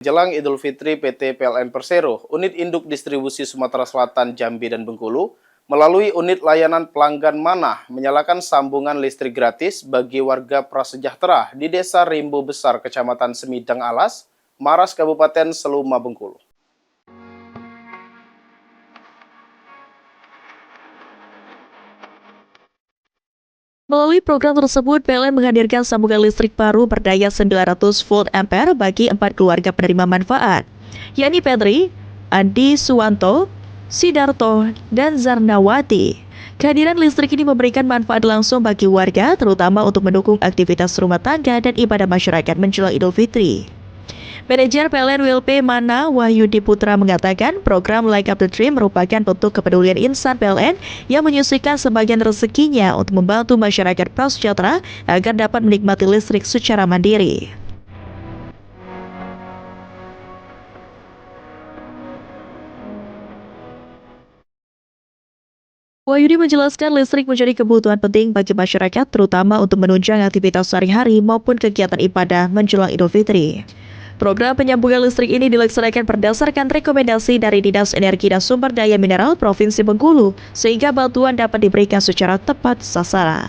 Jelang Idul Fitri, PT PLN Persero, unit induk distribusi Sumatera Selatan, Jambi, dan Bengkulu, melalui unit layanan pelanggan Manah, menyalakan sambungan listrik gratis bagi warga prasejahtera di Desa Rimbo Besar, Kecamatan Semidang Alas, Maras, Kabupaten Seluma, Bengkulu. Melalui program tersebut, PLN menghadirkan sambungan listrik baru berdaya 900 volt ampere bagi 4 keluarga penerima manfaat, yakni Petri, Andi Suwanto, Sidarto, dan Zarnawati. Kehadiran listrik ini memberikan manfaat langsung bagi warga, terutama untuk mendukung aktivitas rumah tangga dan ibadah masyarakat menjelang Idul Fitri. Manajer PLN WLP Mana Wahyudi Putra mengatakan program Like Up the Dream merupakan bentuk kepedulian insan PLN yang menyisihkan sebagian rezekinya untuk membantu masyarakat prasejahtera agar dapat menikmati listrik secara mandiri. Wahyudi menjelaskan listrik menjadi kebutuhan penting bagi masyarakat, terutama untuk menunjang aktivitas sehari-hari maupun kegiatan ibadah menjelang Idul Fitri. Program penyambungan listrik ini dilaksanakan berdasarkan rekomendasi dari Dinas Energi dan Sumber Daya Mineral Provinsi Bengkulu, sehingga bantuan dapat diberikan secara tepat sasaran.